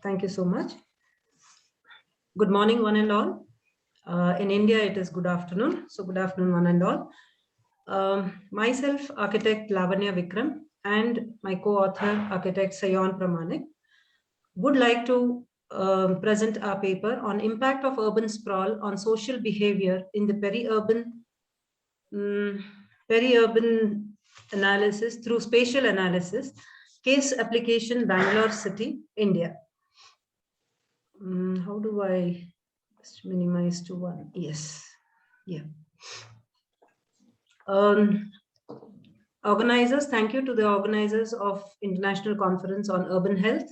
Thank you so much. Good morning, one and all. In India, it is good afternoon. So good afternoon, one and all. Myself, architect Lavanya Vikram, and my co-author, architect Sayon Pramanik, would like to present our paper on impact of urban sprawl on social behavior in the peri-urban analysis through spatial analysis, case application Bangalore City, India. How do I minimize to one? Yes. Yeah. Organizers, thank you to the organizers of International Conference on Urban Health,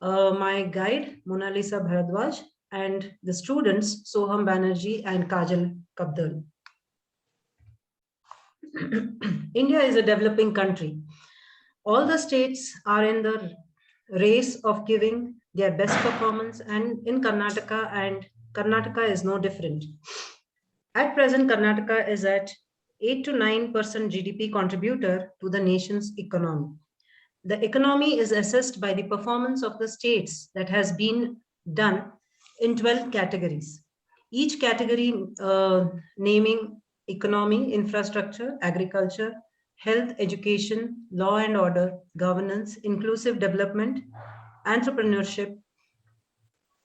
my guide, Mona Lisa Bharadwaj, and the students, Soham Banerjee and Kajal Kabdal. India is a developing country. All the states are in the race of giving their best performance, and in Karnataka, and Karnataka is no different. At present, Karnataka is at 8 to 9% GDP contributor to the nation's economy. The economy is assessed by the performance of the states that has been done in 12 categories. Each category naming economy, infrastructure, agriculture, health, education, law and order, governance, inclusive development, entrepreneurship,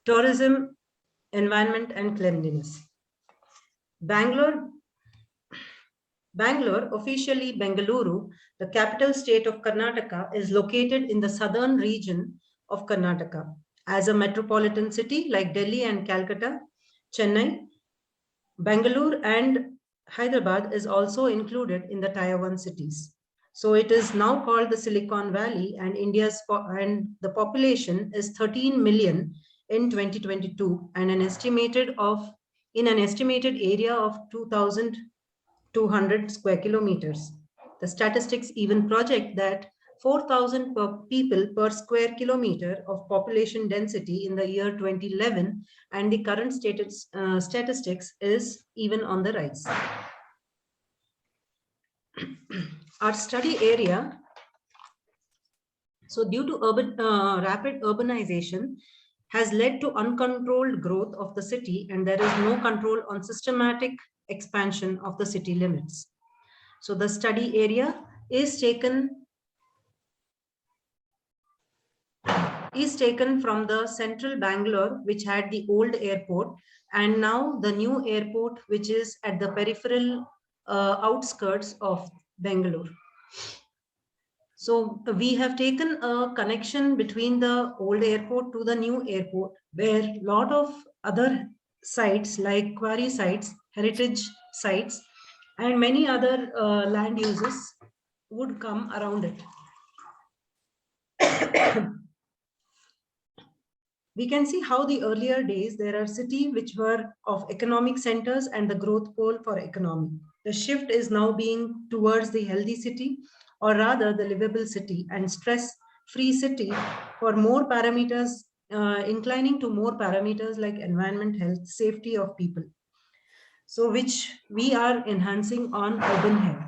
tourism, environment, and cleanliness. Bangalore, officially Bengaluru, the capital state of Karnataka, is located in the southern region of Karnataka. As a metropolitan city like Delhi and Calcutta, Chennai, Bangalore and Hyderabad is also included in the Tier 1 cities. So it is now called the Silicon Valley, and the population is 13 million in 2022, and in an estimated area of 2,200 square kilometers. The statistics even project that 4,000 people per square kilometer of population density in the year 2011, and the current statistics is even on the rise. Our study area, so due to rapid urbanization, has led to uncontrolled growth of the city, and there is no control on systematic expansion of the city limits. So the study area is taken from the central Bangalore, which had the old airport, and now the new airport, which is at the peripheral outskirts of Bengaluru. So we have taken a connection between the old airport to the new airport, where a lot of other sites like quarry sites, heritage sites, and many other land uses would come around it. We can see how the earlier days, there are cities which were of economic centers and the growth pole for economy. The shift is now being towards the healthy city, or rather the livable city and stress-free city for more parameters, inclining to more parameters like environment, health, safety of people. So which we are enhancing on urban health.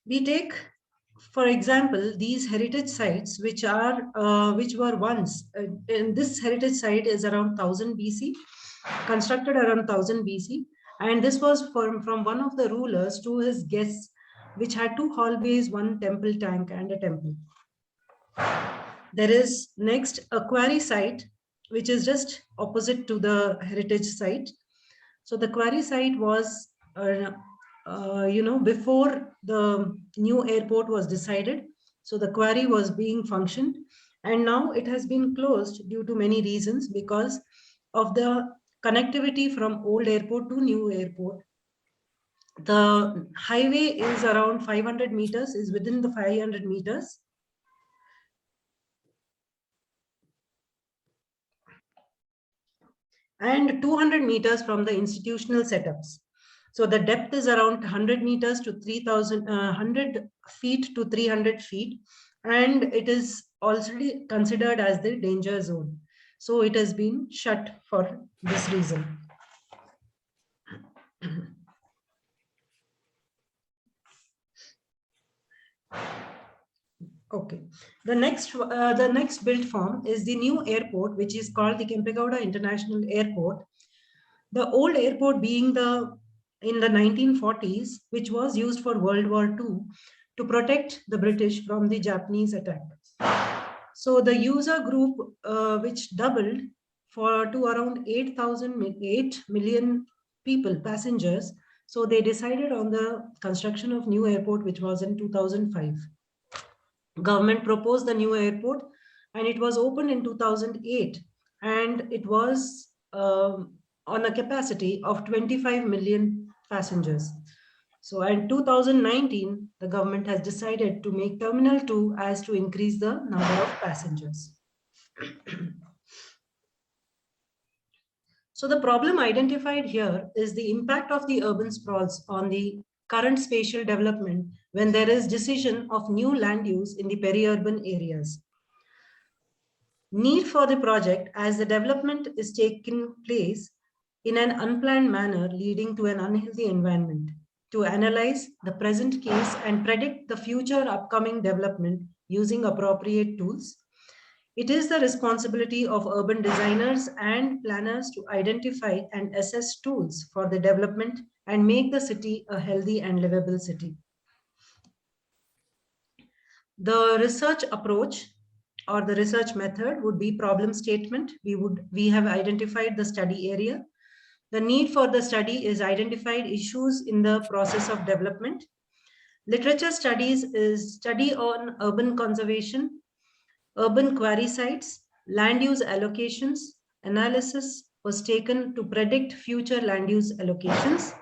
We take, for example, these heritage sites, which were once, and this heritage site is around 1000 BC, constructed around 1000 BC, and this was from one of the rulers to his guests, which had 2 hallways, 1 temple tank, and a temple. There is next a quarry site, which is just opposite to the heritage site. So the quarry site was, before the new airport was decided. So the quarry was being functioned, and now it has been closed due to many reasons because of the connectivity from old airport to new airport. The highway is around 500 meters, is within the 500 meters. And 200 meters from the institutional setups. So the depth is around 100 meters to 100 feet to 300 feet. And it is already considered as the danger zone. So it has been shut for this reason. Okay. The next built form is the new airport, which is called the Kempegowda International Airport. The old airport being in the 1940s, which was used for World War II to protect the British from the Japanese attack. So the user group, which doubled to around 8 million people, passengers. So they decided on the construction of new airport, which was in 2005. Government proposed the new airport and it was opened in 2008, and it was on a capacity of 25 million passengers. So in 2019, the government has decided to make Terminal 2 as to increase the number of passengers. So the problem identified here is the impact of the urban sprawls on the current spatial development when there is decision of new land use in the peri-urban areas. Need for the project as the development is taking place in an unplanned manner leading to an unhealthy environment, to analyze the present case and predict the future upcoming development using appropriate tools. It is the responsibility of urban designers and planners to identify and assess tools for the development and make the city a healthy and livable city. The research approach or the research method would be problem statement. We have identified the study area. The need for the study is identified issues in the process of development. Literature studies is study on urban conservation, urban quarry sites, land use allocations. Analysis was taken to predict future land use allocations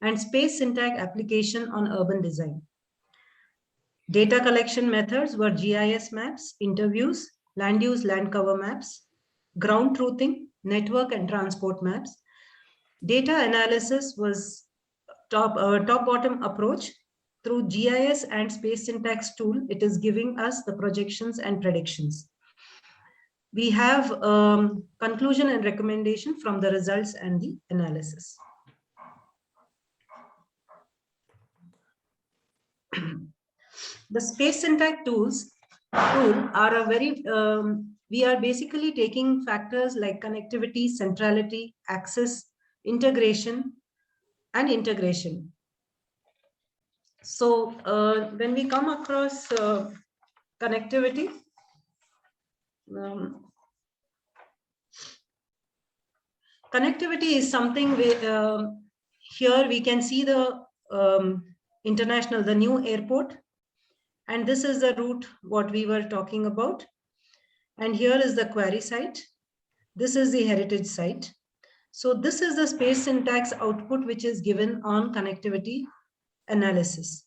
and space syntax application on urban design. Data collection methods were GIS maps, interviews, land use land cover maps, ground truthing, network and transport maps. Data analysis was top-bottom approach. Through GIS and space syntax tool, it is giving us the projections and predictions. We have conclusion and recommendation from the results and the analysis. The space syntax tool are a very, we are basically taking factors like connectivity, centrality, access, integration, and integration. So when we come across connectivity, connectivity is something here we can see the the new airport, and this is the route what we were talking about. And here is the quarry site. This is the heritage site. So this is the space syntax output which is given on connectivity analysis.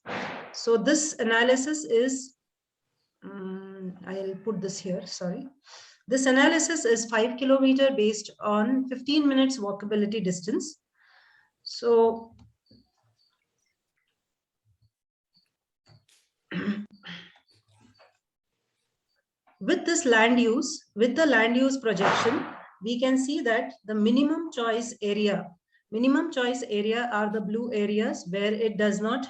So this analysis is, I'll put this here, sorry. This analysis is 5 kilometer based on 15 minutes walkability distance. So with this land use, with the land use projection, we can see that the minimum choice area are the blue areas where it does not,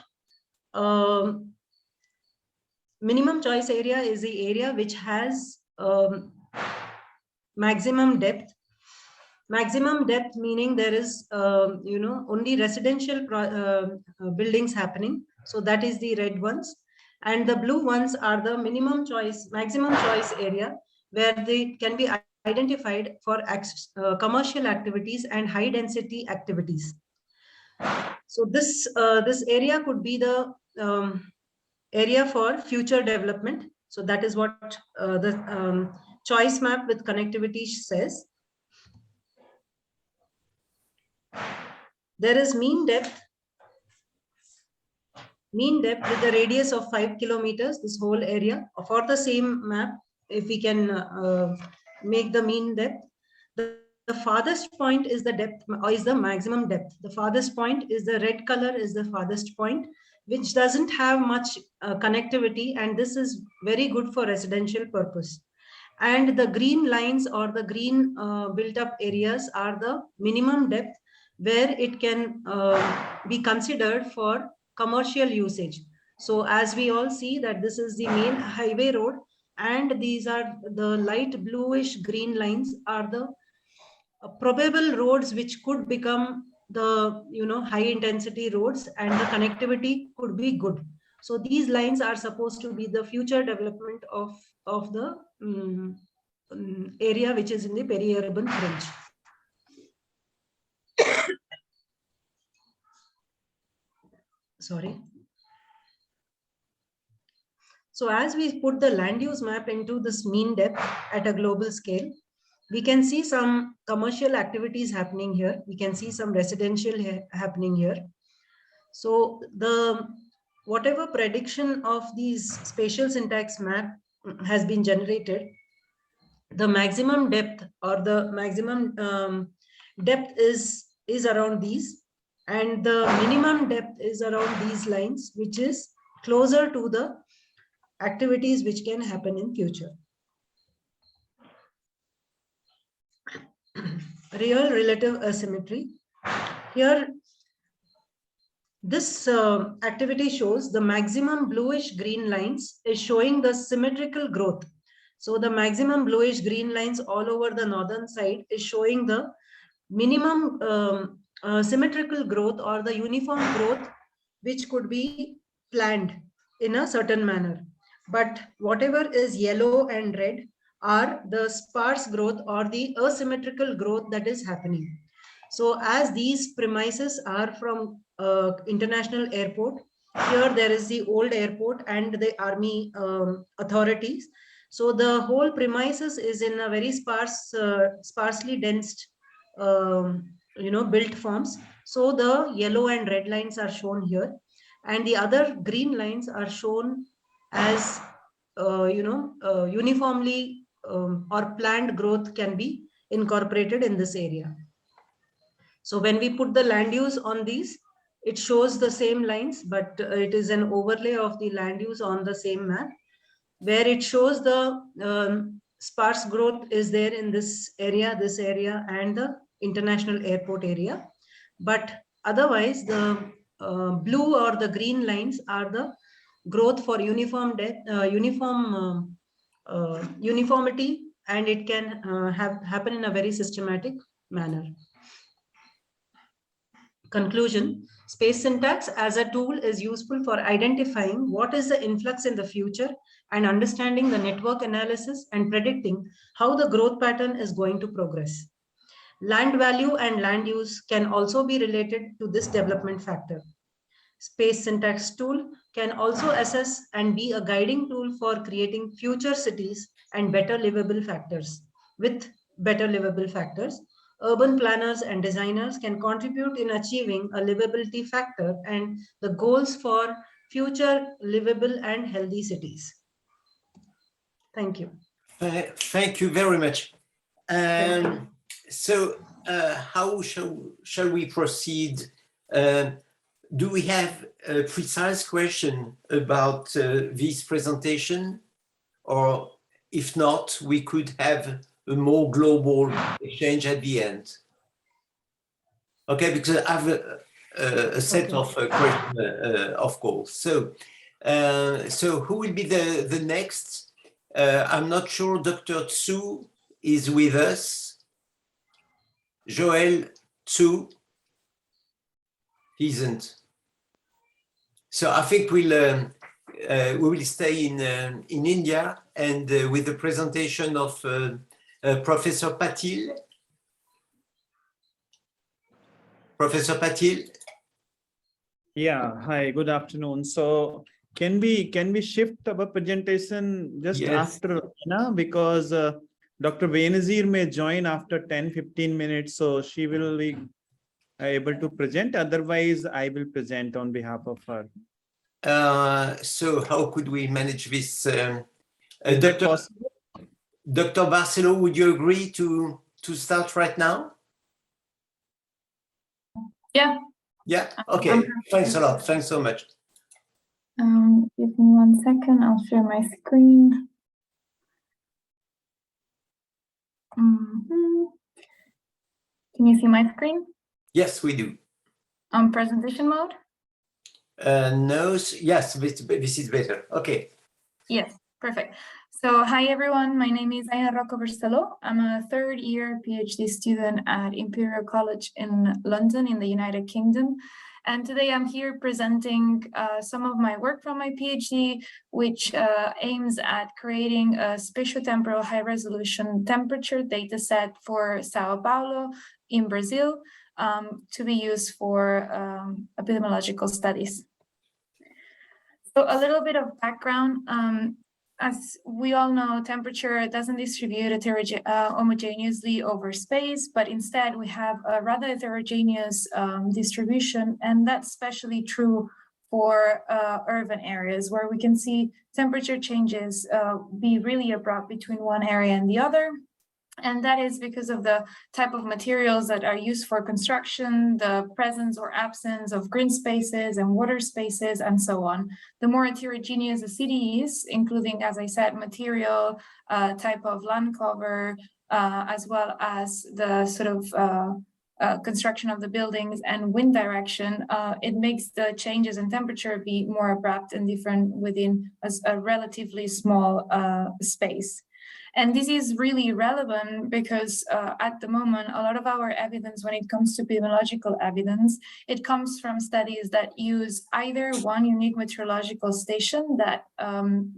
minimum choice area is the area which has maximum depth. Maximum depth meaning there is, only residential buildings happening. So that is the red ones. And the blue ones are the maximum choice area where they can be identified for commercial activities and high density activities. So this area could be the area for future development. So that is what the choice map with connectivity says. There is mean depth with the radius of 5 kilometers, this whole area. For the same map, if we can make the mean depth, the farthest point is the depth, or is the maximum depth. The farthest point is the red color is the farthest point, which doesn't have much connectivity, and this is very good for residential purpose. And the green lines or the green built up areas are the minimum depth where it can be considered for commercial usage. So as we all see that this is the main highway road. and these are the light bluish green lines are the probable roads which could become the high intensity roads, and the connectivity could be good. So these lines are supposed to be the future development of the area which is in the peri-urban fringe. Sorry. So as we put the land use map into this mean depth at a global scale, we can see some commercial activities happening here. We can see some residential happening here. So the whatever prediction of these spatial syntax map has been generated, the maximum depth or the maximum depth is around these, and the minimum depth is around these lines, which is closer to the activities which can happen in future. Real relative asymmetry. Here, this activity shows the maximum bluish green lines is showing the symmetrical growth. So the maximum bluish green lines all over the northern side is showing the minimum symmetrical growth or the uniform growth which could be planned in a certain manner. But whatever is yellow and red are the sparse growth or the asymmetrical growth that is happening. So as these premises are from international airport, here there is the old airport and the army authorities. So the whole premises is in a very sparsely densed, built forms. So the yellow and red lines are shown here, and the other green lines are shown as uniformly or planned growth can be incorporated in this area. So when we put the land use on these, it shows the same lines, but it is an overlay of the land use on the same map, where it shows the sparse growth is there in this area, and the international airport area. But otherwise, the blue or the green lines are the growth for uniformity, and it can happen in a very systematic manner. Conclusion: space syntax as a tool is useful for identifying what is the influx in the future and understanding the network analysis and predicting how the growth pattern is going to progress. Land value and land use can also be related to this development factor. Space syntax tool can also assess and be a guiding tool for creating future cities and better livable factors. With better livable factors, urban planners and designers can contribute in achieving a livability factor and the goals for future livable and healthy cities. Thank you. Thank you very much. So how shall we proceed? Do we have a precise question about this presentation? Or if not, we could have a more global exchange at the end. Okay, because I have a set of questions, of course. So, so who will be the next? I'm not sure Dr. Tsou is with us. Joel Tsou, he isn't. So I think we will stay in India and with the presentation of Professor Patil. Professor Patil. Yeah, hi, good afternoon. So can we shift our presentation just after Anna, because Dr. Benazir may join after 10-15 minutes, so she will be able to present. Otherwise, I will present on behalf of her. So how could we manage this? Dr. Barcelo, would you agree to start right now? Yeah. Yeah, okay. Thanks a lot. Thanks so much. Give me 1 second. I'll share my screen. Can you see my screen? Yes, we do. Presentation mode? No, yes, this is better. Okay. Yes, perfect. So hi everyone, my name is Aina Rocco Versello. I'm a third year PhD student at Imperial College in London in the United Kingdom. And today I'm here presenting some of my work from my PhD, which aims at creating a spatiotemporal high-resolution temperature data set for São Paulo in Brazil to be used for epidemiological studies. So a little bit of background. As we all know, temperature doesn't distribute homogeneously over space, but instead we have a rather heterogeneous distribution, and that's especially true for urban areas where we can see temperature changes be really abrupt between one area and the other. And that is because of the type of materials that are used for construction, the presence or absence of green spaces and water spaces, and so on. The more heterogeneous a city is, including, as I said, material, type of land cover, as well as the sort of construction of the buildings and wind direction, it makes the changes in temperature be more abrupt and different within a relatively small space. And this is really relevant because at the moment, a lot of our evidence when it comes to epidemiological evidence, it comes from studies that use either one unique meteorological station that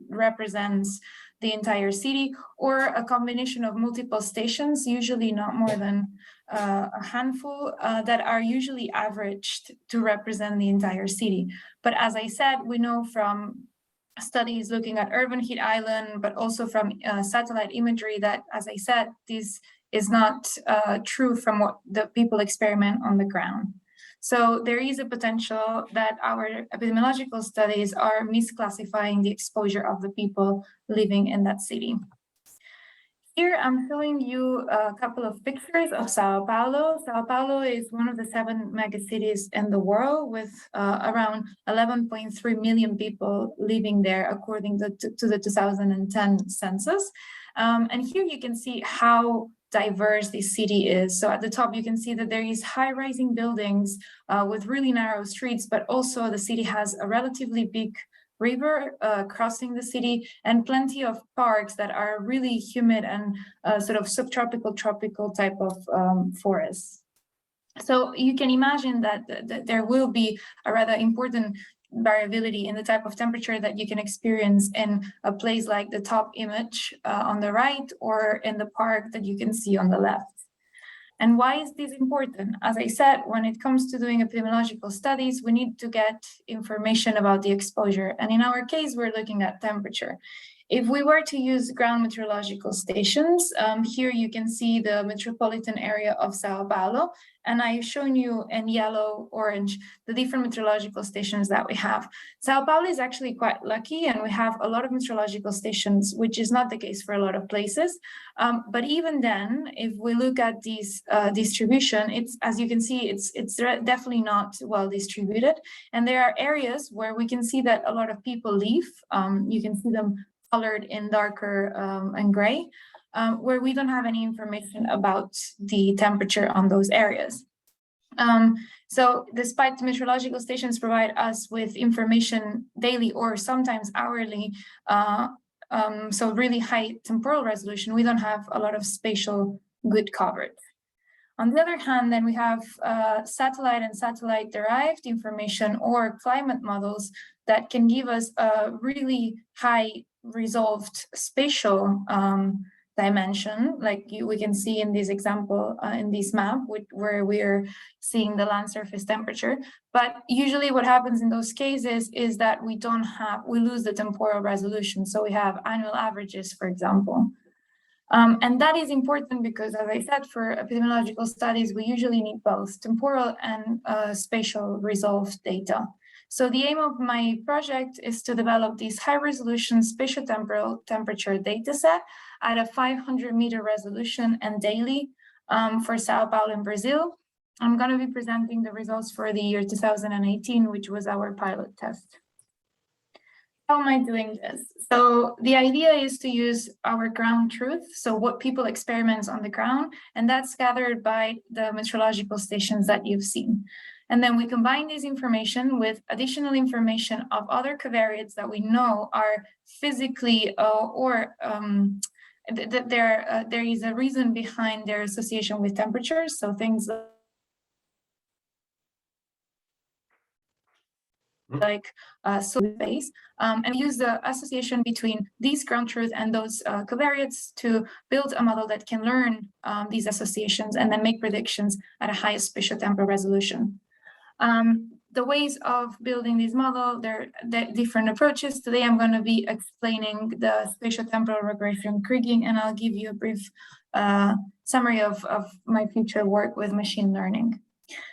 represents the entire city, or a combination of multiple stations, usually not more than a handful, that are usually averaged to represent the entire city. But as I said, we know from studies looking at urban heat island, but also from satellite imagery that, as I said, this is not true from what the people experiment on the ground. So there is a potential that our epidemiological studies are misclassifying the exposure of the people living in that city. Here I'm showing you a couple of pictures of São Paulo. São Paulo is one of the 7 megacities in the world with around 11.3 million people living there according to the 2010 census. And here you can see how diverse this city is. So at the top, you can see that there is high-rising buildings with really narrow streets, but also the city has a relatively big river crossing the city and plenty of parks that are really humid and sort of subtropical, tropical type of forests. So you can imagine that there will be a rather important variability in the type of temperature that you can experience in a place like the top image on the right, or in the park that you can see on the left. And why is this important? As I said, when it comes to doing epidemiological studies, we need to get information about the exposure. And in our case, we're looking at temperature. If we were to use ground meteorological stations, here you can see the metropolitan area of São Paulo, and I've shown you in yellow, orange, the different meteorological stations that we have. São Paulo is actually quite lucky, and we have a lot of meteorological stations, which is not the case for a lot of places. But even then, if we look at this distribution, it's, as you can see, it's definitely not well distributed. And there are areas where we can see that a lot of people live. You can see them colored in darker and gray, where we don't have any information about the temperature on those areas. So despite the meteorological stations provide us with information daily or sometimes hourly, so really high temporal resolution, we don't have a lot of spatial good coverage. On the other hand, then we have satellite and satellite-derived information or climate models that can give us a really high resolved spatial dimension, like we can see in this example, in this map, where we're seeing the land surface temperature. But usually what happens in those cases is that we lose the temporal resolution. So we have annual averages, for example. And that is important because, as I said, for epidemiological studies, we usually need both temporal and spatial resolved data. So the aim of my project is to develop this high-resolution spatiotemporal temperature dataset at a 500-meter resolution and daily for São Paulo in Brazil. I'm going to be presenting the results for the year 2018, which was our pilot test. How am I doing this? So the idea is to use our ground truth, so what people experiment on the ground, and that's gathered by the meteorological stations that you've seen. And then we combine this information with additional information of other covariates that we know are physically there is a reason behind their association with temperatures. So things like solar base, and use the association between these ground truth and those covariates to build a model that can learn these associations and then make predictions at a highest spatial temporal resolution. The ways of building this model, there are different approaches. Today I'm going to be explaining the spatial temporal regression kriging, and I'll give you a brief summary of my future work with machine learning.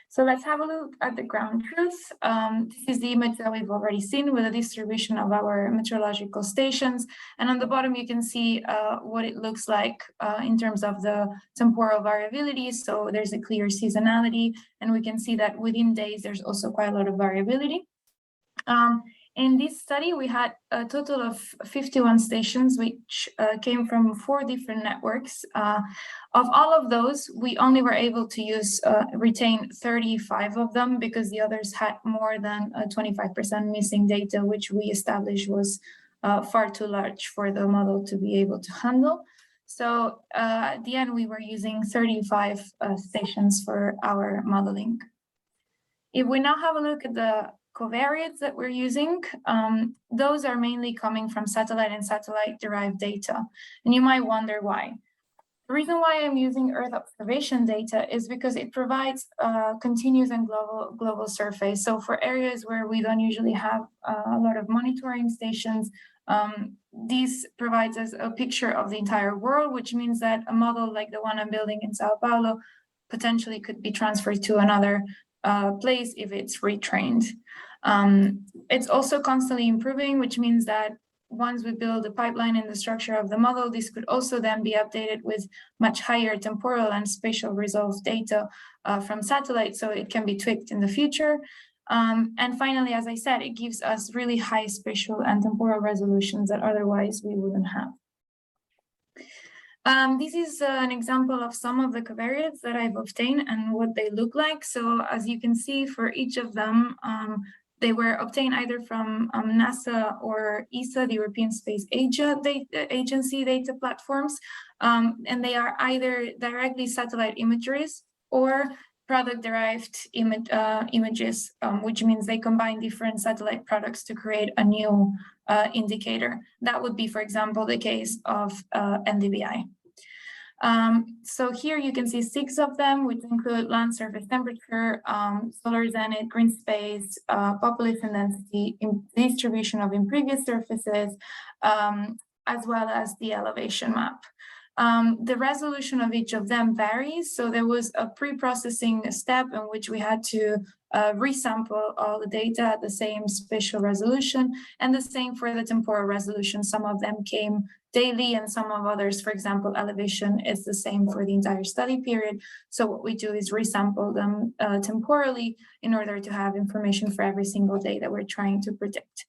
So let's have a look at the ground truth. This is the image that we've already seen with the distribution of our meteorological stations. And on the bottom, you can see what it looks like in terms of the temporal variability. So there's a clear seasonality, and we can see that within days, there's also quite a lot of variability. In this study, we had a total of 51 stations, which came from 4 different networks. Of all of those, we only were able to retain 35 of them because the others had more than 25% missing data, which we established was far too large for the model to be able to handle. So at the end, we were using 35 stations for our modeling. If we now have a look at the covariates that we're using, those are mainly coming from satellite and satellite-derived data. And you might wonder why. The reason why I'm using Earth observation data is because it provides continuous and global surface. So for areas where we don't usually have a lot of monitoring stations, this provides us a picture of the entire world, which means that a model like the one I'm building in São Paulo potentially could be transferred to another place if it's retrained. It's also constantly improving, which means that once we build a pipeline in the structure of the model, this could also then be updated with much higher temporal and spatial resolved data from satellites, so it can be tweaked in the future. And finally, as I said, it gives us really high spatial and temporal resolutions that otherwise we wouldn't have. This is an example of some of the covariates that I've obtained and what they look like. So as you can see, for each of them, they were obtained either from NASA or ESA, the European Space Agency data platforms, and they are either directly satellite imageries or product-derived images, which means they combine different satellite products to create a new indicator. That would be, for example, the case of NDVI. So here you can see 6 of them, which include land surface temperature, solar zenith, green space, population density, distribution of impervious surfaces, as well as the elevation map. The resolution of each of them varies. So there was a pre-processing step in which we had to resample all the data at the same spatial resolution, and the same for the temporal resolution. Some of them came daily, and some of others, for example, elevation is the same for the entire study period. So what we do is resample them temporally in order to have information for every single day that we're trying to predict.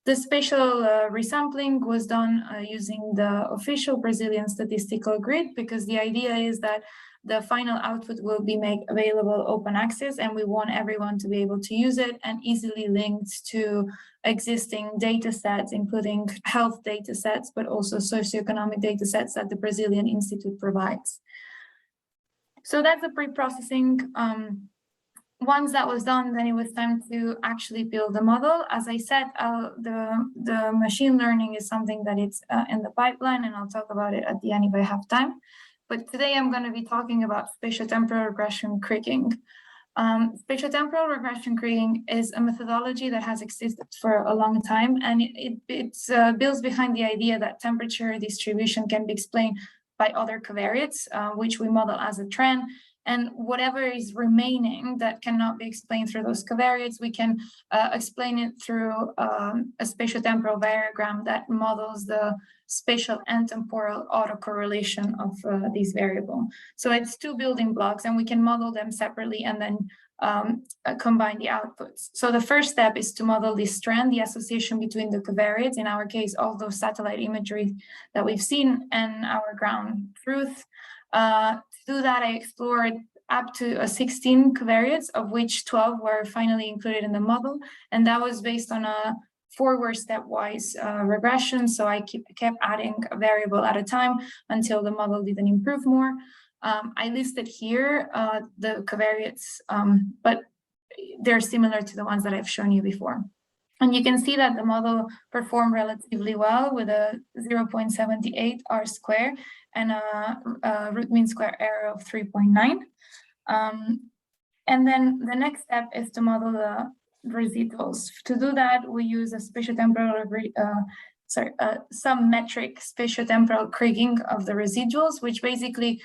The spatial resampling was done using the official Brazilian statistical grid, because the idea is that the final output will be made available open access, and we want everyone to be able to use it and easily linked to existing data sets, including health data sets, but also socioeconomic data sets that the Brazilian Institute provides. So that's the pre-processing. Once that was done, then it was time to actually build the model. As I said, the machine learning is something that it's in the pipeline, and I'll talk about it at the end if I have time. But today I'm going to be talking about spatial temporal regression kriging. Spatial temporal regression kriging is a methodology that has existed for a long time, and it's built behind the idea that temperature distribution can be explained by other covariates, which we model as a trend. And whatever is remaining that cannot be explained through those covariates, we can explain it through a spatial temporal variogram that models the spatial and temporal autocorrelation of these variables. So it's 2 building blocks, and we can model them separately and then combine the outputs. So the first step is to model this trend, the association between the covariates, in our case, all those satellite imagery that we've seen, and our ground truth. To do that, I explored up to 16 covariates, of which 12 were finally included in the model. And that was based on a forward stepwise regression. So I kept adding a variable at a time until the model didn't improve more. I listed here the covariates, but they're similar to the ones that I've shown you before. And you can see that the model performed relatively well with a 0.78 R² and a root mean square error of 3.9. And then the next step is to model the residuals. To do that, we use a spatiotemporal some metric spatiotemporal kriging of the residuals, which basically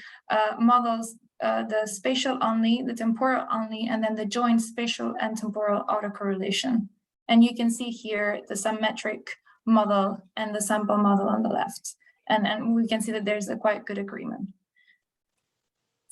models the spatial only, the temporal only, and then the joint spatial and temporal autocorrelation. And you can see here the symmetric model and the sample model on the left. And we can see that there's a quite good agreement.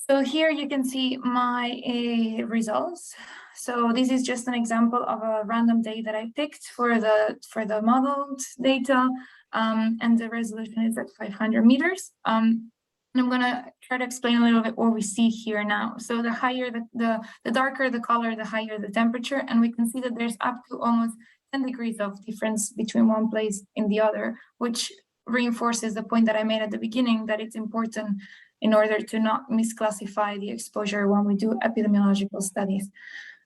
So here you can see my results. So this is just an example of a random day that I picked for the modeled data, and the resolution is at 500 meters. And I'm going to try to explain a little bit what we see here now. So the higher the darker the color, the higher the temperature, and we can see that there's up to almost 10 degrees of difference between one place and the other, which reinforces the point that I made at the beginning, that it's important in order to not misclassify the exposure when we do epidemiological studies.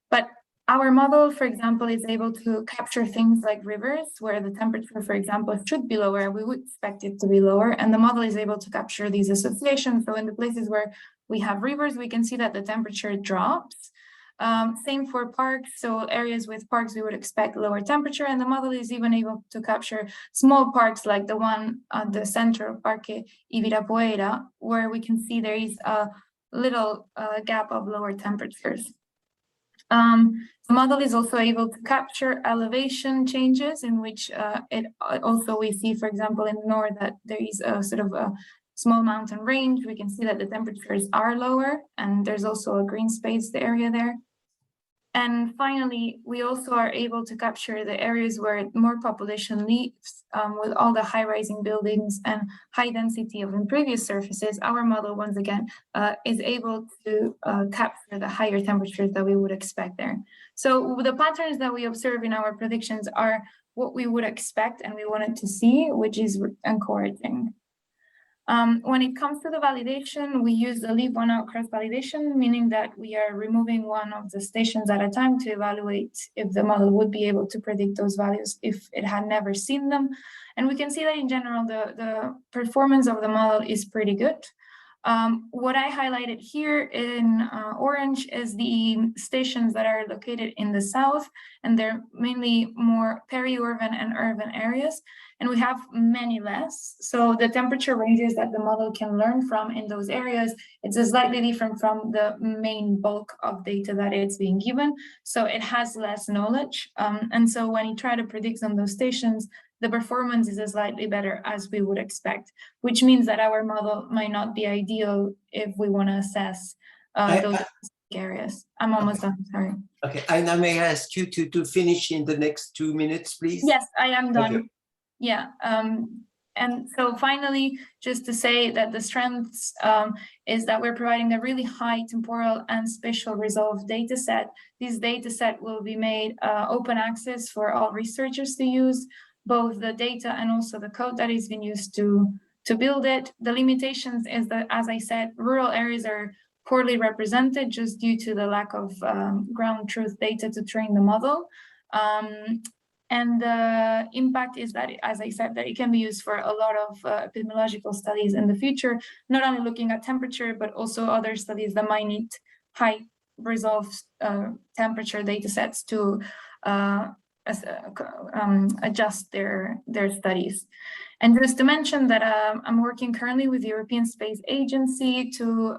But our model, for example, is able to capture things like rivers, where the temperature, for example, should be lower. We would expect it to be lower, and the model is able to capture these associations. So in the places where we have rivers, we can see that the temperature drops. Same for parks. So areas with parks, we would expect lower temperature, and the model is even able to capture small parks like the one at the center of Parque Ibirapuera, where we can see there is a little gap of lower temperatures. The model is also able to capture elevation changes, in which we see, for example, in the north that there is a sort of a small mountain range. We can see that the temperatures are lower, and there's also a green space area there. And finally, we also are able to capture the areas where more population lives, with all the high-rising buildings and high density of impervious surfaces. Our model, once again, is able to capture the higher temperatures that we would expect there. So the patterns that we observe in our predictions are what we would expect and we wanted to see, which is encouraging. When it comes to the validation, we use the leave one out cross validation, meaning that we are removing one of the stations at a time to evaluate if the model would be able to predict those values if it had never seen them. And we can see that in general, the performance of the model is pretty good. What I highlighted here in orange is the stations that are located in the south, and they're mainly more peri-urban and urban areas, and we have many less. So the temperature ranges that the model can learn from in those areas, it's slightly different from the main bulk of data that it's being given. So it has less knowledge. And so when you try to predict on those stations, the performance is slightly better as we would expect, which means that our model might not be ideal if we want to assess those areas. I'm almost done, sorry. Okay, and I may ask you to finish in the next 2 minutes, please? Yes, I am done. Okay. Yeah, and so finally, just to say that the strengths is that we're providing a really high temporal and spatial resolve data set. This data set will be made open access for all researchers to use, both the data and also the code that is being used to build it. The limitations is that, as I said, rural areas are poorly represented just due to the lack of ground truth data to train the model. And the impact is that, as I said, that it can be used for a lot of epidemiological studies in the future, not only looking at temperature, but also other studies that might need high resolve temperature data sets to adjust their studies. And just to mention that I'm working currently with the European Space Agency to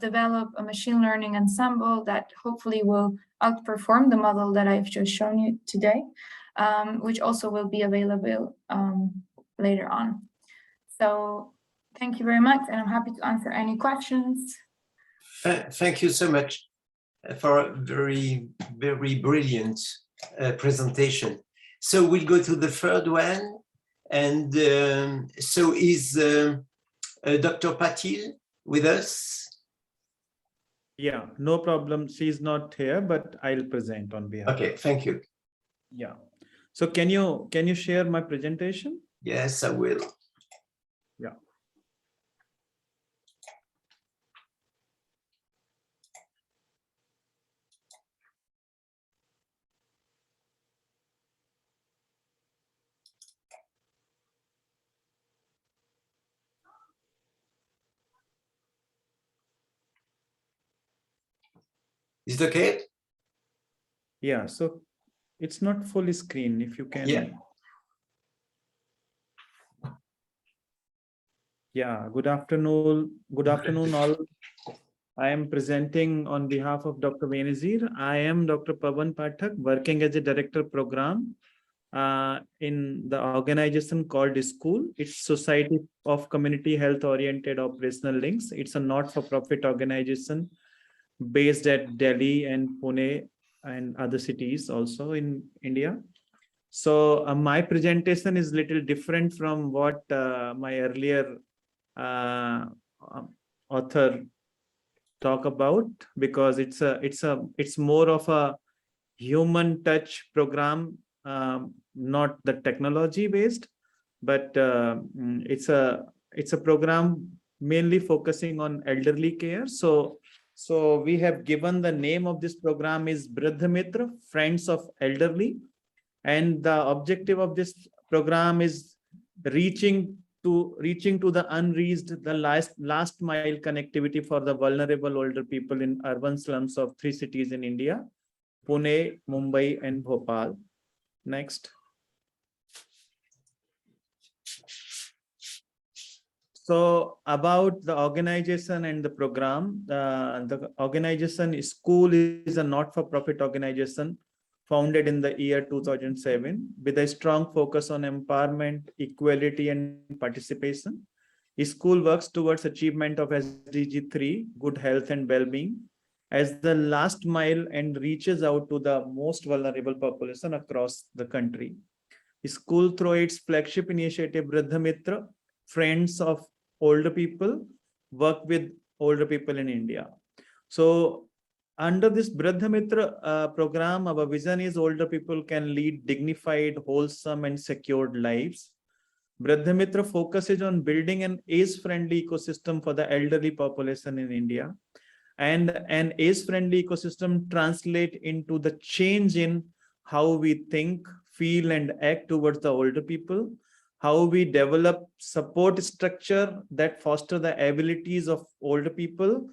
develop a machine learning ensemble that hopefully will outperform the model that I've just shown you today, which also will be available later on. So thank you very much, and I'm happy to answer any questions. Thank you so much for a very, very brilliant presentation. So we'll go to the third one, and so is Dr. Patil with us? Yeah, no problem. She's not here, but I'll present on behalf. Okay, thank you. Yeah. So can you share my presentation? Yes, I will. Yeah. Is it okay? Yeah. So it's not full screen. If you can. Yeah. Yeah. Good afternoon. Good afternoon, all. I am presenting on behalf of Dr. Benazir. I am Dr. Pawan Pathak, working as a director program in the organization called School. It's Society of Community Health Oriented Operational Links. It's a not-for-profit organization based at Delhi and Pune and other cities also in India. So my presentation is little different from what my earlier author talk about, because it's more of a human touch program, not the technology based, but it's a program mainly focusing on elderly care. So we have given the name of this program is Vriddha Mitra, Friends of Elderly, and the objective of this program is reaching to the unreached, the last mile connectivity for the vulnerable older people in urban slums of 3 cities in India: Pune, Mumbai, and Bhopal. Next. So about the organization and the program, the organization School is a not-for-profit organization founded in the year 2007 with a strong focus on empowerment, equality, and participation. School works towards achievement of SDG 3, good health and well-being, as the last mile and reaches out to the most vulnerable population across the country. School, through its flagship initiative, Vriddha Mitra, Friends of Older People, work with older people in India. So under this Vriddha Mitra program, our vision is older people can lead dignified, wholesome, and secured lives. Vriddha Mitra focuses on building an age-friendly ecosystem for the elderly population in India. And an age-friendly ecosystem translates into the change in how we think, feel, and act towards the older people, how we develop support structure that foster the abilities of older people,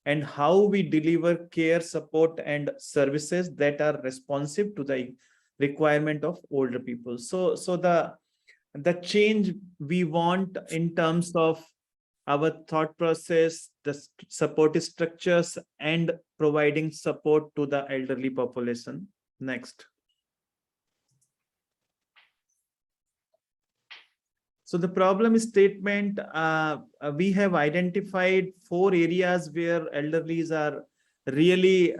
and how we deliver care, support, and services that are responsive to the requirement of older people. So the change we want in terms of our thought process, the support structures, and providing support to the elderly population. Next. So the problem statement, we have identified 4 areas where elderlies are really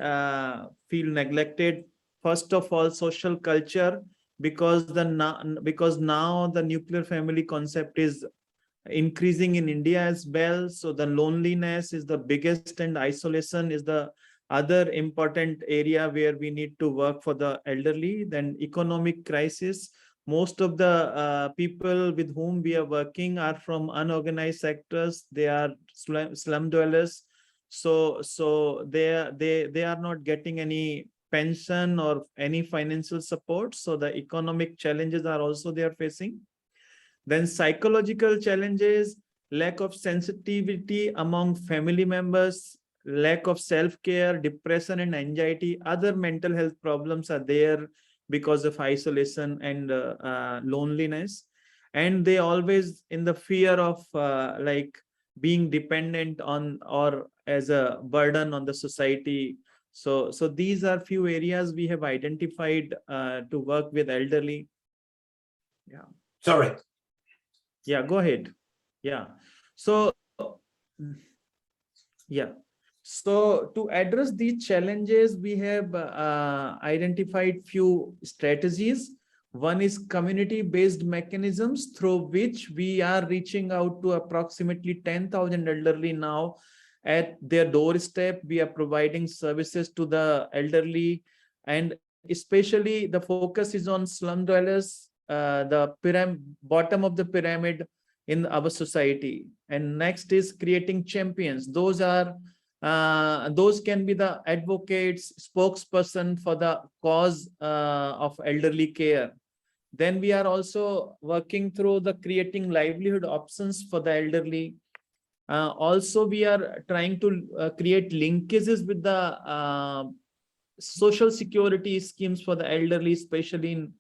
feel neglected. First of all, social culture, because now the nuclear family concept is increasing in India as well. So the loneliness is the biggest, and isolation is the other important area where we need to work for the elderly. Then economic crisis. Most of the people with whom we are working are from unorganized sectors. They are slum dwellers. So they are not getting any pension or any financial support. So the economic challenges are also they are facing. Then psychological challenges, lack of sensitivity among family members, lack of self-care, depression and anxiety, other mental health problems are there because of isolation and loneliness. And they always in the fear of like being dependent on or as a burden on the society. So these are few areas we have identified to work with elderly. Yeah. Sorry. Yeah, go ahead. Yeah. So, yeah. So to address these challenges, we have identified few strategies. One is community-based mechanisms through which we are reaching out to approximately 10,000 elderly now At their doorstep, we are providing services to the elderly, and especially the focus is on slum dwellers, the bottom of the pyramid in our society. And next is creating champions. Those can be the advocates, spokesperson for the cause of elderly care. Then we are also working through the creating livelihood options for the elderly. Also, we are trying to create linkages with the social security schemes for the elderly, especially in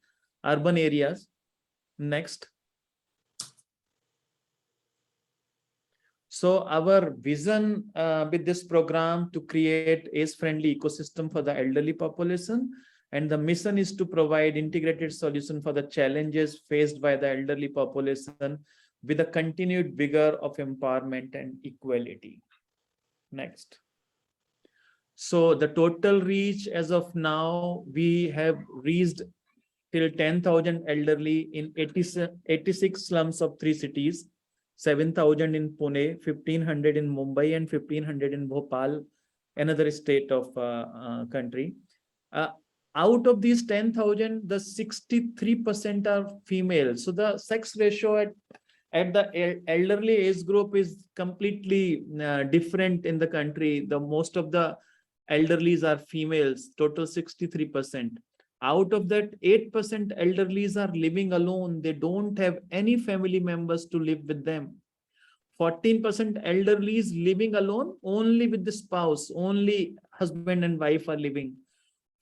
urban areas. Next. So our vision with this program to create age-friendly ecosystem for the elderly population, and the mission is to provide integrated solution for the challenges faced by the elderly population with a continued vigor of empowerment and equality. Next. So the total reach as of now, we have reached till 10,000 elderly in 86 slums of 3 cities, 7,000 in Pune, 1,500 in Mumbai, and 1,500 in Bhopal, another state of country. Out of these 10,000, the 63% are female. So the sex ratio at the elderly age group is completely different in the country. The most of the elderlies are females, total 63%. Out of that, 8% elderlies are living alone. They don't have any family members to live with them. 14% elderlies living alone, only with the spouse, only husband and wife are living.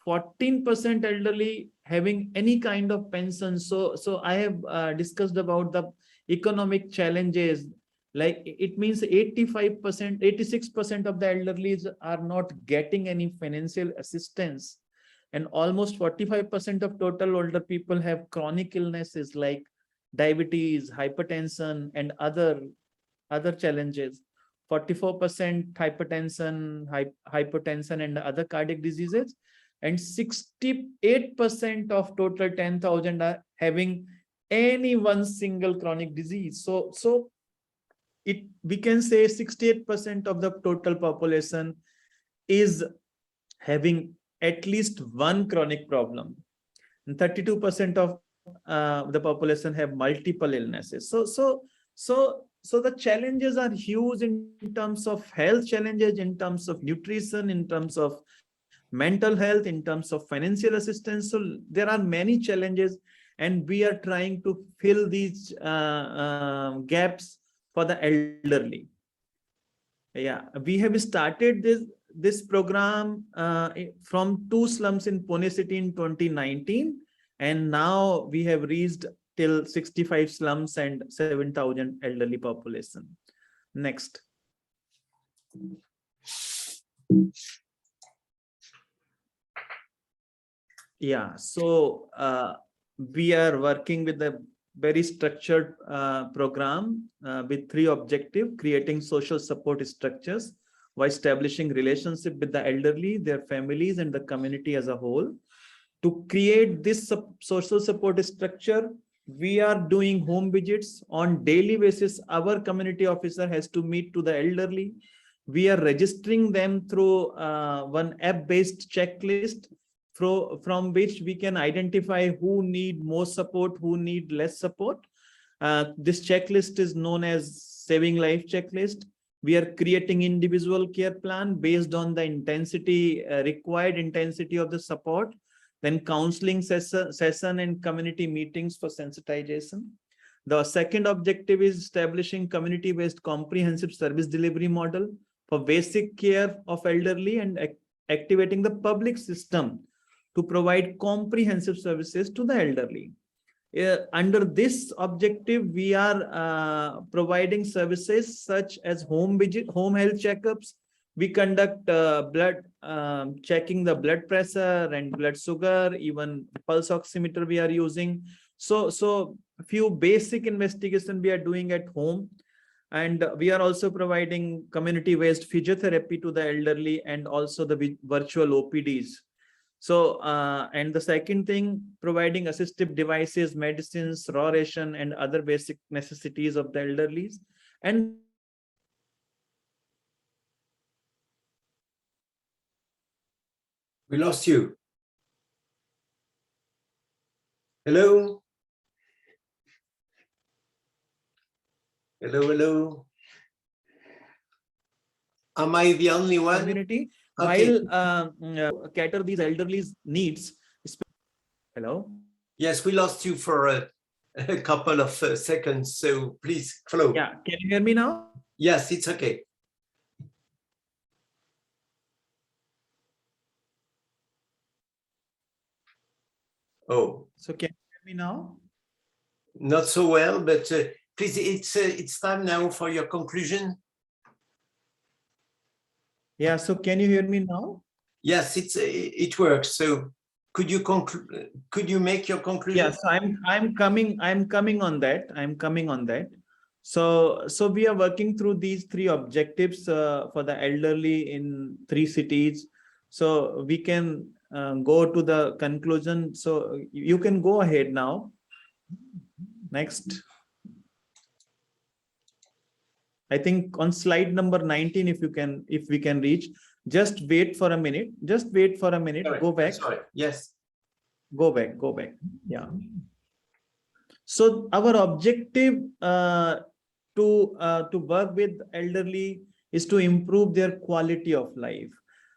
14% elderly having any kind of pension. So I have discussed about the economic challenges. Like it means 85%, 86% of the elderlies are not getting any financial assistance. And almost 45% of total older people have chronic illnesses like diabetes, hypertension, and other challenges. 44% hypertension and other cardiac diseases. And 68% of total 10,000 are having any one single chronic disease. So we can say 68% of the total population is having at least one chronic problem, and 32% of the population have multiple illnesses. So the challenges are huge in terms of health challenges, in terms of nutrition, in terms of mental health, in terms of financial assistance. So there are many challenges, and we are trying to fill these gaps for the elderly. Yeah, we have started this program from 2 slums in Pune city in 2019, and now we have reached till 65 slums and 7,000 elderly population. Next. Yeah, so we are working with a very structured program with 3 objectives: creating social support structures while establishing relationship with the elderly, their families, and the community as a whole. To create this social support structure, we are doing home visits on daily basis. Our community officer has to meet to the elderly. We are registering them through one app-based checklist from which we can identify who need more support, who need less support. This checklist is known as Saving Life Checklist. We are creating individual care plan based on the intensity, required intensity of the support, then counseling session and community meetings for sensitization. The second objective is establishing community-based comprehensive service delivery model for basic care of elderly and activating the public system to provide comprehensive services to the elderly. Under this objective, we are providing services such as home health checkups. We conduct checking the blood pressure and blood sugar, even pulse oximeter we are using. So a few basic investigation we are doing at home. And we are also providing community-based physiotherapy to the elderly and also the virtual OPDs. So, and the second thing, providing assistive devices, medicines, raw ration, and other basic necessities of the elderly. And We lost you. Hello? Hello, hello. Am I the only one? Community, Okay. while cater these elderly's needs. Hello? Yes, we lost you for a couple of seconds, so please flow. Yeah, can you hear me now? Yes, it's okay. Oh, So can you hear me now? not so well, but please, it's time now for your conclusion. Yeah, so can you hear me now? Yes, it works. So could you make your conclusion? Yes, I'm coming on that. I'm coming on that. So we are working through these three objectives for the elderly in 3 cities. So we can go to the conclusion. So you can go ahead now. Next. I think on slide number 19, if we can reach, just wait for a minute. Just wait for a minute. Sorry, go back. Sorry. Yes. Go back. Yeah. So our objective to work with elderly is to improve their quality of life.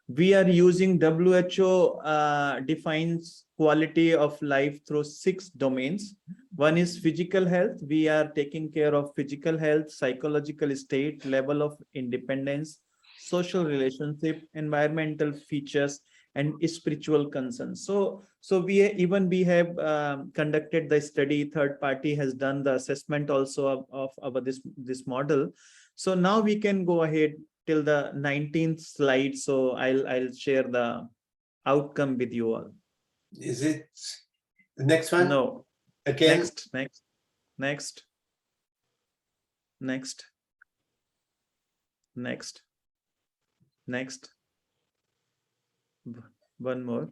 We are using WHO defines quality of life through 6 domains. One is physical health. We are taking care of physical health, psychological state, level of independence, social relationship, environmental features, and spiritual concerns. So we have conducted the study. Third party has done the assessment also of this model. So now we can go ahead till the 19th slide. So I'll share the outcome with you all. Is it the next one? No. Again? Next. One more.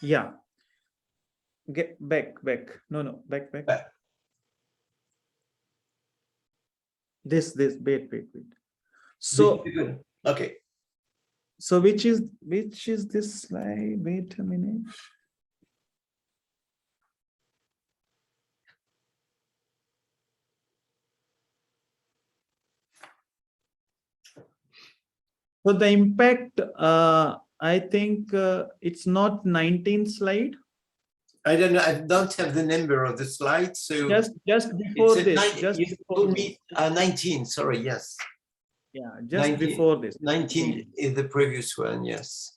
Yeah. Get back. No, back. This, wait. So, okay. So which is this slide? Wait a minute. So the impact, I think it's not 19th slide. I don't know. I don't have the number of the slide. So just before this, 19. Sorry. Yes. Yeah, just 19, before this. 19 is the previous one. Yes.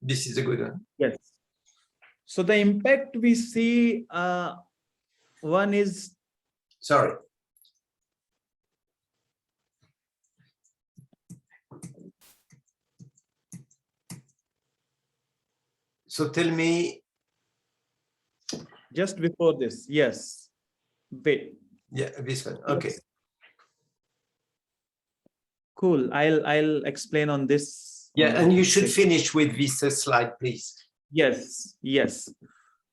This is a good one. Yes. So the impact we see, one is. Sorry. So tell me. Just before this, yes. Wait. Yeah, this one. Okay. Yes. Cool. I'll explain on this. Yeah, and you should finish with this slide, please. Yes.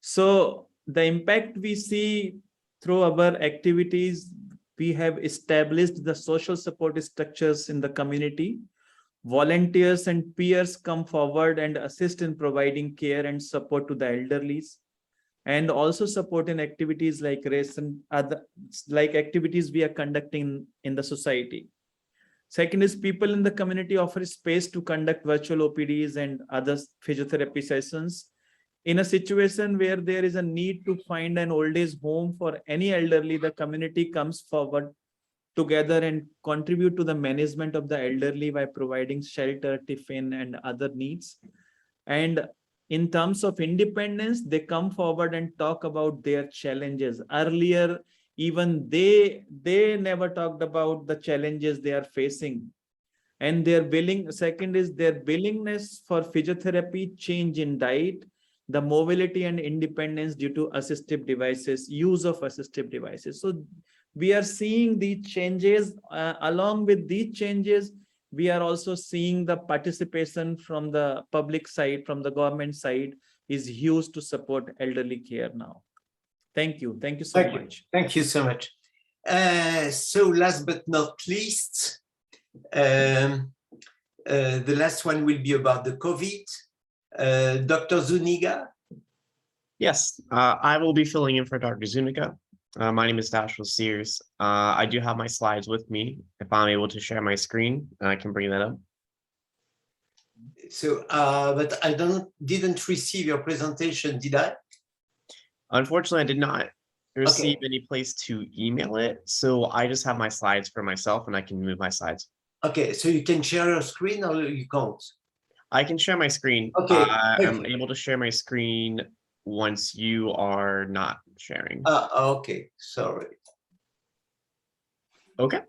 So the impact we see through our activities, we have established the social support structures in the community. Volunteers and peers come forward and assist in providing care and support to the elderly, and also support in activities like race and other activities we are conducting in the society. Second is people in the community offer space to conduct virtual OPDs and other physiotherapy sessions. In a situation where there is a need to find an old age home for any elderly, the community comes forward together and contribute to the management of the elderly by providing shelter, tiffin, and other needs. And in terms of independence, they come forward and talk about their challenges. Earlier, even they never talked about the challenges they are facing. And second is their willingness for physiotherapy, change in diet, the mobility and independence due to assistive devices, use of assistive devices. So we are seeing these changes. Along with these changes, we are also seeing the participation from the public side, from the government side, is huge to support elderly care now. Thank you so much. Thank you so much. So last but not least, the last one will be about the COVID. Dr. Zuniga. Yes, I will be filling in for Dr. Zuniga. My name is Dashel Sears. I do have my slides with me. If I'm able to share my screen, I can bring that up. So, but I didn't receive your presentation, did I? Unfortunately, I did not receive any place to email it. So I just have my slides for myself and I can move my slides. Okay, so you can share your screen or you can't? I can share my screen. Okay, I'm able to share my screen once you are not sharing. Okay, sorry. Okay.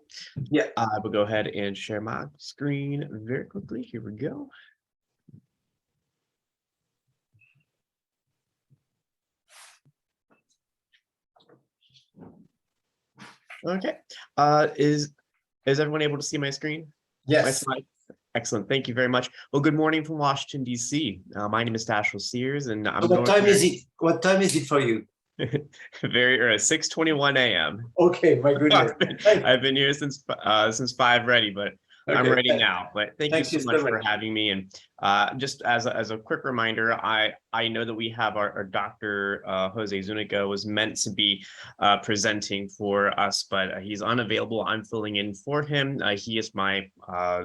Yeah. I will go ahead and share my screen very quickly. Here we go. Okay. Is everyone able to see my screen? Yes. My slide? Excellent. Thank you very much. Well, good morning from Washington, D.C. My name is Dashel Sears, and I'm What time is it? What time is it for you? very early, 6:21 a.m. Okay, my goodness. I've been here since 5 ready, but I'm ready now. But thank you so much for having me. And just as a quick reminder, I know that we have our Dr. Jose Zuniga was meant to be presenting for us, but he's unavailable. I'm filling in for him. He is my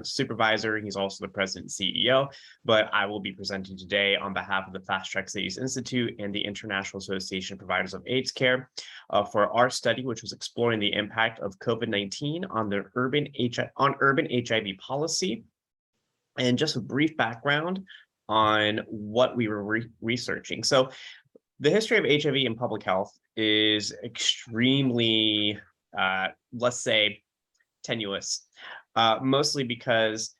supervisor. He's also the president and CEO, but I will be presenting today on behalf of the Fast Track Cities Institute and the International Association of Providers of AIDS Care for our study, which was exploring the impact of COVID-19 on the urban HIV policy. And just a brief background on what we were researching. So the history of HIV in public health is extremely, let's say, tenuous, mostly because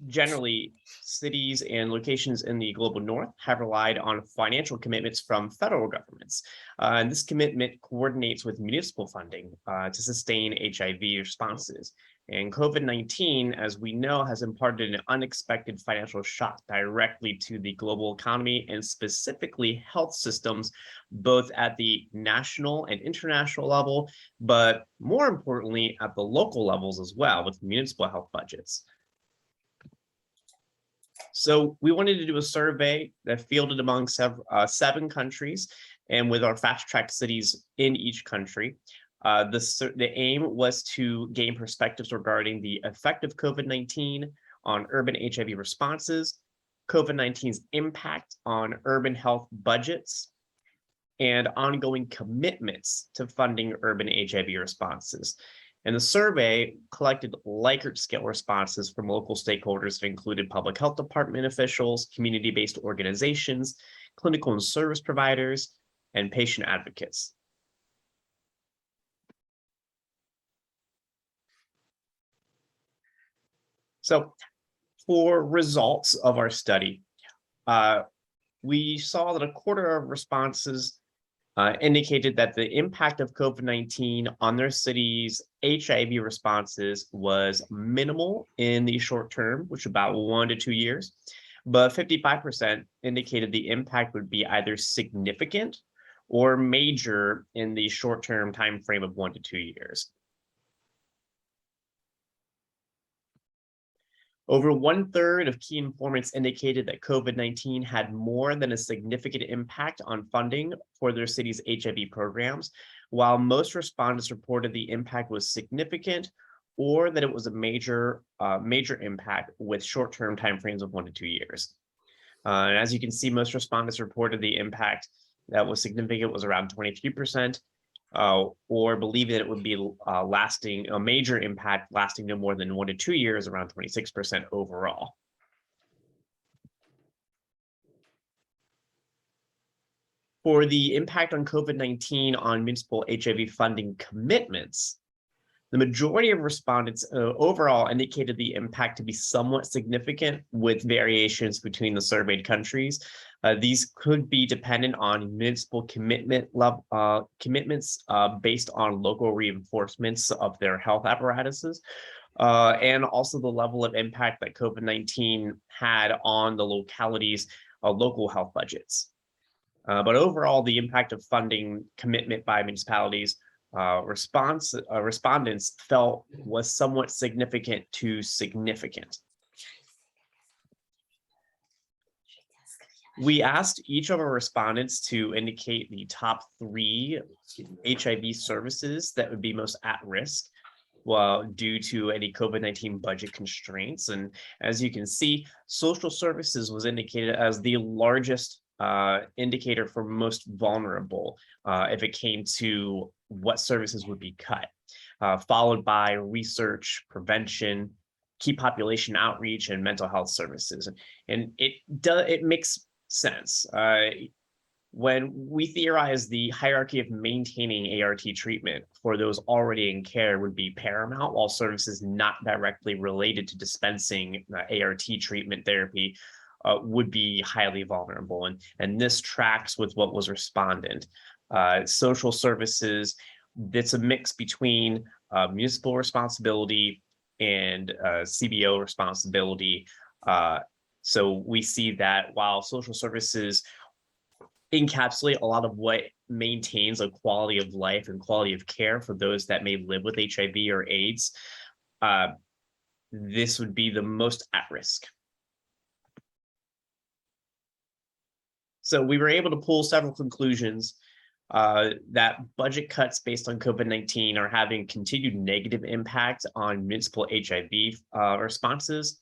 generally cities and locations in the global north have relied on financial commitments from federal governments. And this commitment coordinates with municipal funding to sustain HIV responses. And COVID-19, as we know, has imparted an unexpected financial shock directly to the global economy and specifically health systems, both at the national and international level, but more importantly, at the local levels as well, with municipal health budgets. So we wanted to do a survey that fielded among 7 countries and with our fast track cities in each country. The aim was to gain perspectives regarding the effect of COVID-19 on urban HIV responses, COVID-19's impact on urban health budgets, and ongoing commitments to funding urban HIV responses. And the survey collected Likert scale responses from local stakeholders that included public health department officials, community-based organizations, clinical and service providers, and patient advocates. So for results of our study, we saw that a quarter of responses indicated that the impact of COVID-19 on their city's HIV responses was minimal in the short term, which is about 1 to 2 years, but 55% indicated the impact would be either significant or major in the short-term time frame of 1 to 2 years. Over 1/3 of key informants indicated that COVID-19 had more than a significant impact on funding for their city's HIV programs, while most respondents reported the impact was significant or that it was a major impact with short-term timeframes of 1 to 2 years. And as you can see, most respondents reported the impact that was significant was around 23%. Or believe that it would be lasting a major impact lasting no more than 1 to 2 years, around 26% overall. For the impact on COVID-19 on municipal HIV funding commitments, the majority of respondents overall indicated the impact to be somewhat significant, with variations between the surveyed countries. These could be dependent on municipal commitments based on local reinforcements of their health apparatuses, and also the level of impact that COVID-19 had on the locality's local health budgets. But overall, the impact of funding commitment by municipalities respondents felt was somewhat significant to significant. We asked each of our respondents to indicate the top 3 HIV services that would be most at risk due to any COVID-19 budget constraints. And as you can see, social services was indicated as the largest indicator for most vulnerable if it came to what services would be cut, followed by research, prevention, key population outreach, and mental health services. And it makes sense. When we theorize the hierarchy of maintaining ART treatment for those already in care would be paramount, while services not directly related to dispensing ART treatment therapy would be highly vulnerable. And this tracks with what was respondent. Social services, it's a mix between municipal responsibility and CBO responsibility. So we see that while social services encapsulate a lot of what maintains a quality of life and quality of care for those that may live with HIV or AIDS, this would be the most at risk. So we were able to pull several conclusions that budget cuts based on COVID-19 are having continued negative impact on municipal HIV responses.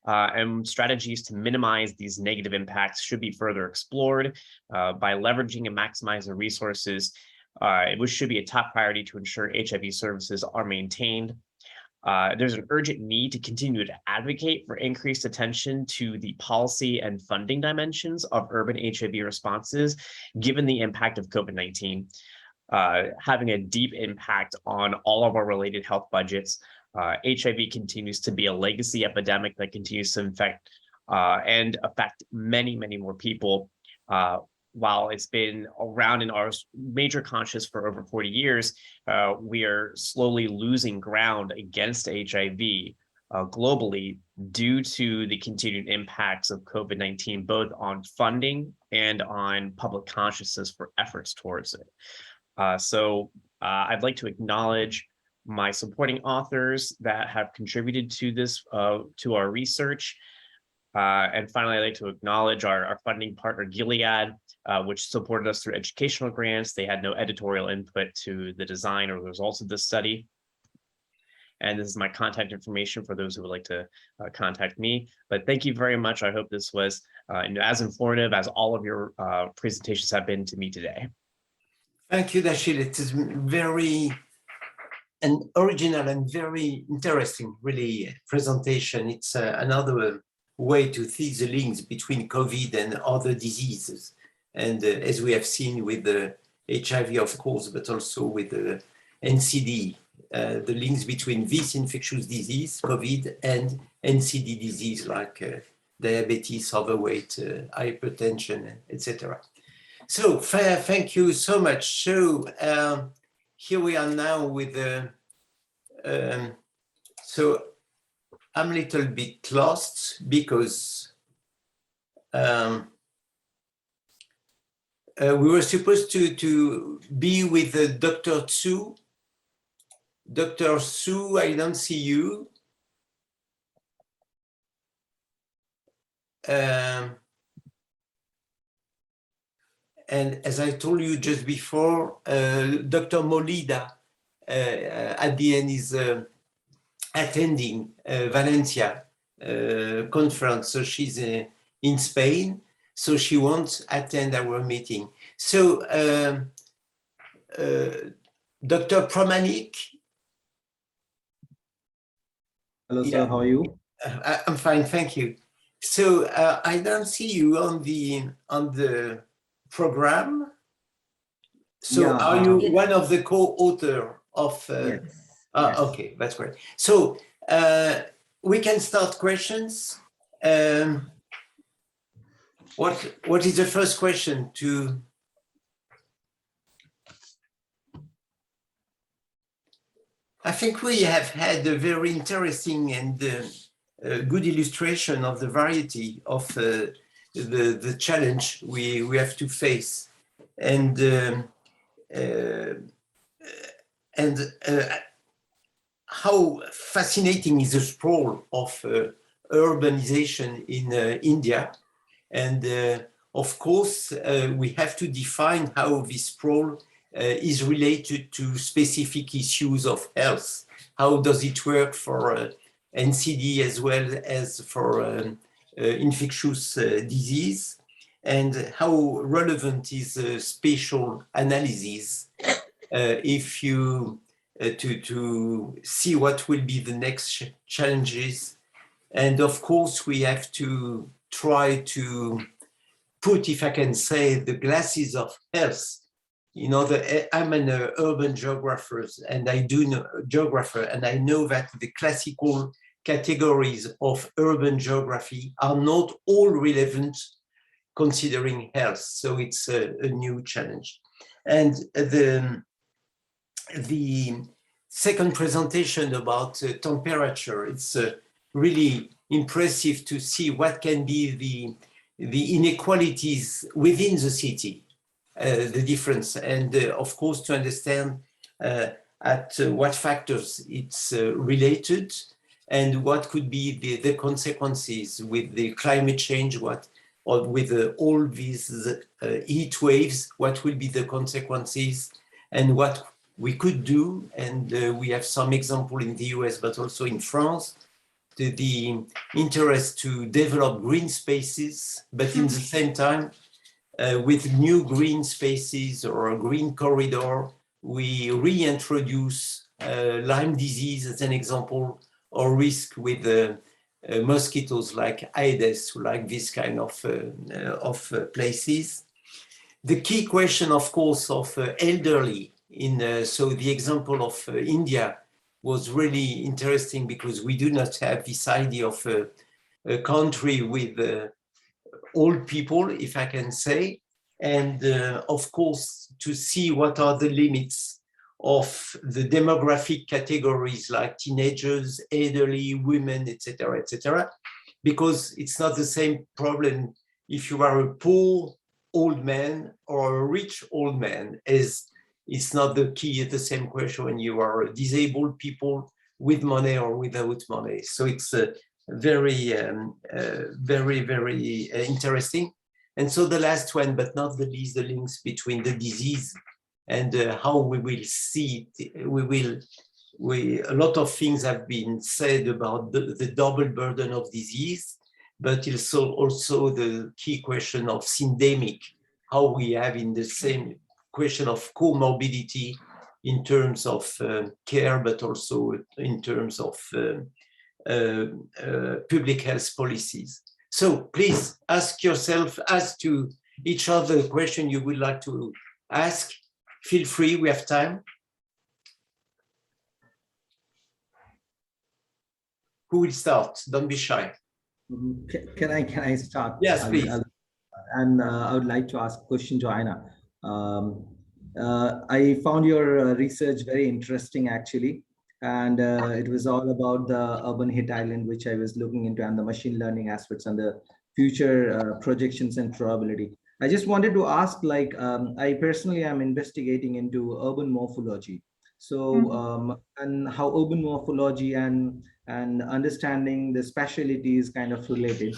And strategies to minimize these negative impacts should be further explored by leveraging and maximizing resources. It should be a top priority to ensure HIV services are maintained. There's an urgent need to continue to advocate for increased attention to the policy and funding dimensions of urban HIV responses, given the impact of COVID-19, having a deep impact on all of our related health budgets. HIV continues to be a legacy epidemic that continues to infect and affect many, many more people. While it's been around in our major conscious for over 40 years, we are slowly losing ground against HIV globally due to the continued impacts of COVID-19, both on funding and on public consciousness for efforts towards it. So I'd like to acknowledge my supporting authors that have contributed to this, to our research. And finally, I'd like to acknowledge our funding partner, Gilead, which supported us through educational grants. They had no editorial input to the design or the results of this study. And this is my contact information for those who would like to contact me. But thank you very much. I hope this was as informative as all of your presentations have been to me today. Thank you, Dashil. It is very original and very interesting, really, presentation. It's another way to see the links between COVID and other diseases. And as we have seen with the HIV, of course, but also with the NCD, the links between this infectious disease, COVID, and NCD disease like diabetes, overweight, hypertension, etc. So thank you so much. So here we are now with so I'm a little bit lost because we were supposed to be with Dr. Tsou. Dr. Tsou, I don't see you. And as I told you just before, Dr. Maulida at the end is attending Valencia conference. So she's in Spain, so she won't attend our meeting. So Dr. Pramanik. Hello, sir, how are you? I'm fine, thank you. So I don't see you on the program. So Yeah, are you one of the co-author of? Yes. Okay, that's great. So we can start questions. What is the first question to? I think we have had a very interesting and good illustration of the variety of the challenge we have to face. And how fascinating is the sprawl of urbanization in India. And of course, we have to define how this sprawl is related to specific issues of health. How does it work for NCD as well as for infectious disease? And how relevant is spatial analysis if you to see what will be the next challenges. And of course, we have to try to put, if I can say, the glasses of health. You know, I'm an urban geographer, and I know that the classical categories of urban geography are not all relevant considering health. So it's a new challenge. And the second presentation about temperature, it's really impressive to see what can be the inequalities within the city, the difference, and of course to understand at what factors it's related and what could be the consequences with the climate change, or with all these heat waves, what will be the consequences and what we could do. And we have some example in the US, but also in France, the interest to develop green spaces, but in the same time, with new green spaces or a green corridor, we reintroduce Lyme disease as an example, or risk with mosquitoes like Aedes, who like this kind of places. The key question, of course, of elderly so the example of India was really interesting because we do not have this idea of a country with old people, if I can say, and of course to see what are the limits of the demographic categories like teenagers, elderly, women, etc., because it's not the same problem if you are a poor old man or a rich old man, as it's not the key, the same question when you are disabled people with money or without money. So it's very, very interesting. And so the last one, but not the least, the links between the disease and how we will see it. A lot of things have been said about the double burden of disease, but it's also the key question of syndemic, how we have in the same question of comorbidity in terms of care, but also in terms of public health policies. So please ask yourself, ask to each other the question you would like to ask. Feel free, we have time. Who will start? Don't be shy. Can I start? Yes, please. I would like to ask a question to Aina. I found your research very interesting, actually, and it was all about the urban hit island, which I was looking into, and the machine learning aspects and the future projections and probability. I just wanted to ask, like, I personally am investigating into urban morphology. So, and how urban morphology and understanding the spatiality is kind of related.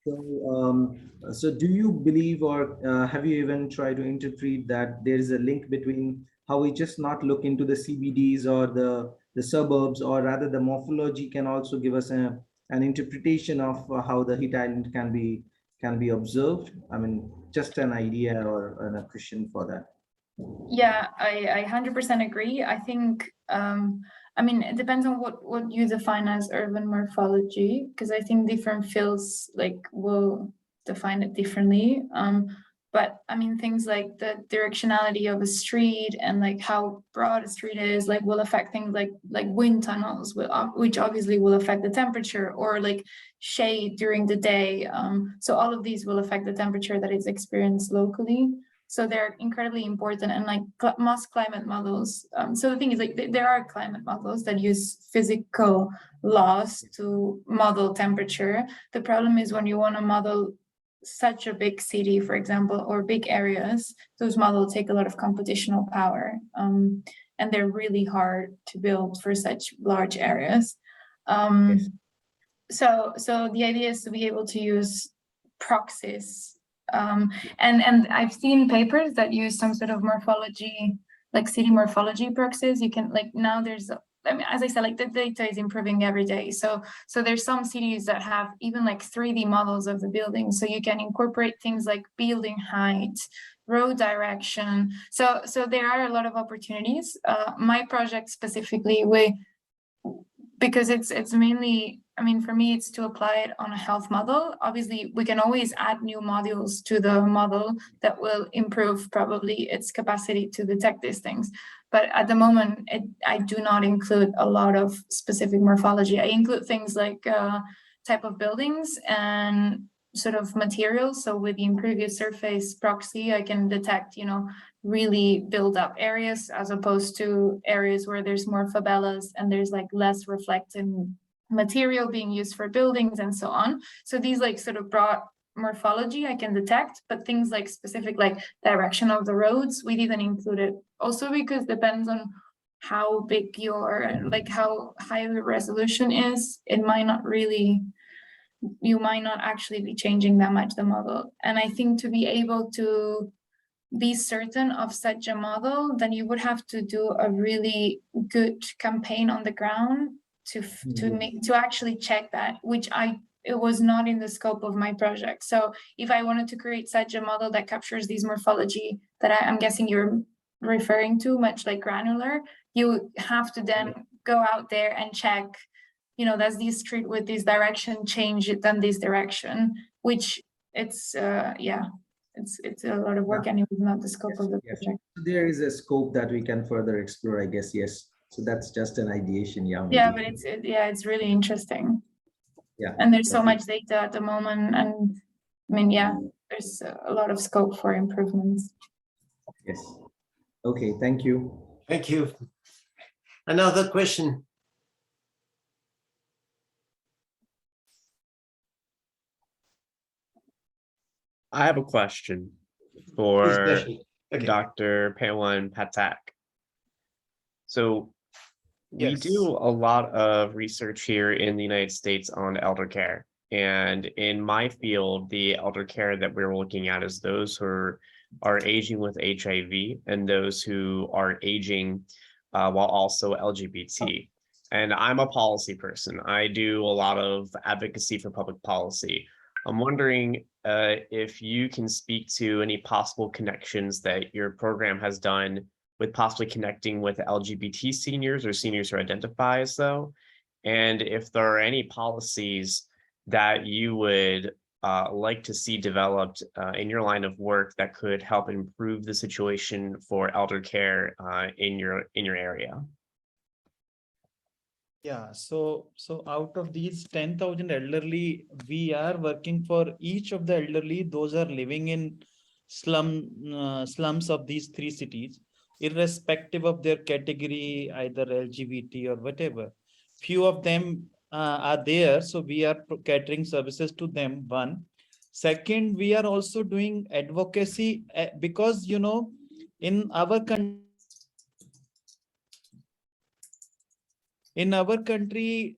So, so do you believe, or have you even tried to interpret that there is a link between how we just not look into the CBDs or the suburbs, or rather the morphology can also give us an interpretation of how the heat island can be observed? I mean, just an idea or a question for that. Yeah, I 100% agree. I think, I mean, it depends on what you define as urban morphology, because I think different fields will define it differently. But I mean, things like the directionality of a street and like how broad a street is, will affect things like wind tunnels, which obviously will affect the temperature, or like shade during the day. So all of these will affect the temperature that is experienced locally. So they're incredibly important, and most climate models. So the thing is, there are climate models that use physical laws to model temperature. The problem is when you want to model such a big city, for example, or big areas, those models take a lot of computational power, and they're really hard to build for such large areas. Yes. So the idea is to be able to use proxies, and I've seen papers that use some sort of morphology, like city morphology proxies. You can, like, now there's, I mean, as I said, like, the data is improving every day. So there's some cities that have even like 3D models of the building. So you can incorporate things like building height, road direction. So there are a lot of opportunities. My project specifically, because it's mainly, I mean, for me, it's to apply it on a health model. Obviously, we can always add new modules to the model that will improve probably its capacity to detect these things. But at the moment, I do not include a lot of specific morphology. I include things like type of buildings and sort of materials. So with the impervious surface proxy, I can detect, you know, really build up areas as opposed to areas where there's more favelas and there's like less reflective material being used for buildings and so on. So these like sort of broad morphology I can detect, but things like specific like direction of the roads, we didn't include it. Also because it depends on how big your, like how high the resolution is, it might not really, you might not actually be changing that much the model. And I think to be able to be certain of such a model, then you would have to do a really good campaign on the ground to actually check that, which it was not in the scope of my project. So if I wanted to create such a model that captures these morphology that I'm guessing you're referring to, much like granular, you have to then go out there and check, you know, does this street with this direction change it than this direction, which it's it's a lot of work, and it was not the scope of the project. There is a scope that we can further explore, I guess. Yes. So that's just an ideation. Yeah, but it's really interesting. Yeah. And there's so much data at the moment, and I mean, yeah, there's a lot of scope for improvements. Yes. Okay. Thank you. Thank you. Another question. I have a question for Okay. Dr. Pawan Pathak. So we Yes. do a lot of research here in the United States on elder care. And in my field, the elder care that we're looking at is those who are aging with HIV and those who are aging while also LGBT. And I'm a policy person. I do a lot of advocacy for public policy. I'm wondering if you can speak to any possible connections that your program has done with possibly connecting with LGBT seniors or seniors who identify as though, and if there are any policies that you would like to see developed in your line of work that could help improve the situation for elder care in your area. Yeah, so out of these 10,000 elderly, we are working for each of the elderly. Those are living in slums of these 3 cities, irrespective of their category, either LGBT or whatever. Few of them are there, so we are catering services to them. One. Second, we are also doing advocacy because, you know, in our country,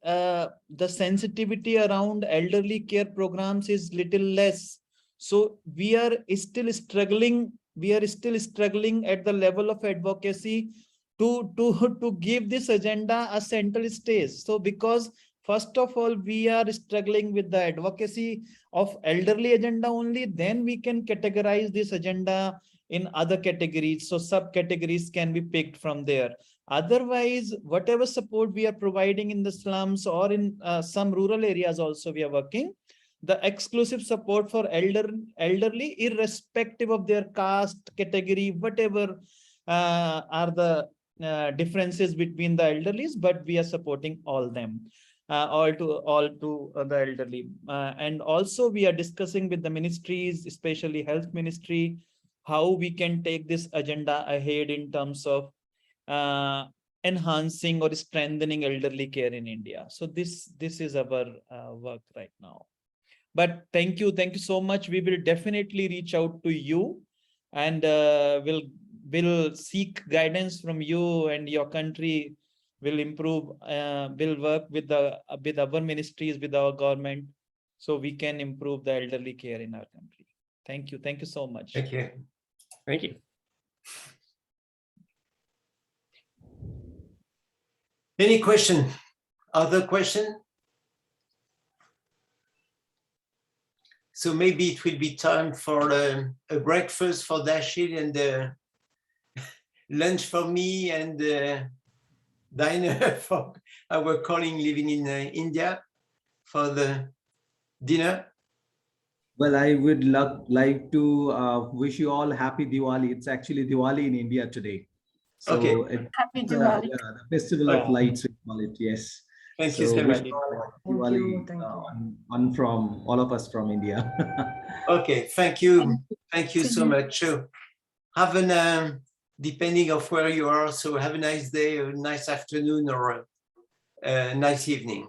the sensitivity around elderly care programs is little less. So we are still struggling. We are still struggling at the level of advocacy to give this agenda a central stage. So because first of all, we are struggling with the advocacy of elderly agenda only, then we can categorize this agenda in other categories. So subcategories can be picked from there. Otherwise, whatever support we are providing in the slums or in some rural areas also we are working, the exclusive support for elderly, irrespective of their caste, category, whatever are the differences between the elderlies, but we are supporting all them, all to the elderly. And also we are discussing with the ministries, especially health ministry, how we can take this agenda ahead in terms of enhancing or strengthening elderly care in India. So this is our work right now. But thank you so much. We will definitely reach out to you, and we'll seek guidance from you, and your country will improve, will work with our ministries, with our government, so we can improve the elderly care in our country. Thank you so much. Thank you. Thank you. Any question? Other question? So maybe it will be time for a breakfast for Dashil and lunch for me and dinner for our colleague living in India for the dinner. Well, I would like to wish you all happy Diwali. It's actually Diwali in India today. So Okay. Happy Diwali. Yeah, the festival of lights, we call it, yes. Thank you so much. Diwali on from all of us from India. Okay, thank you. Thank you so much. So have depending of where you are, so have a nice day, a nice afternoon, or a nice evening.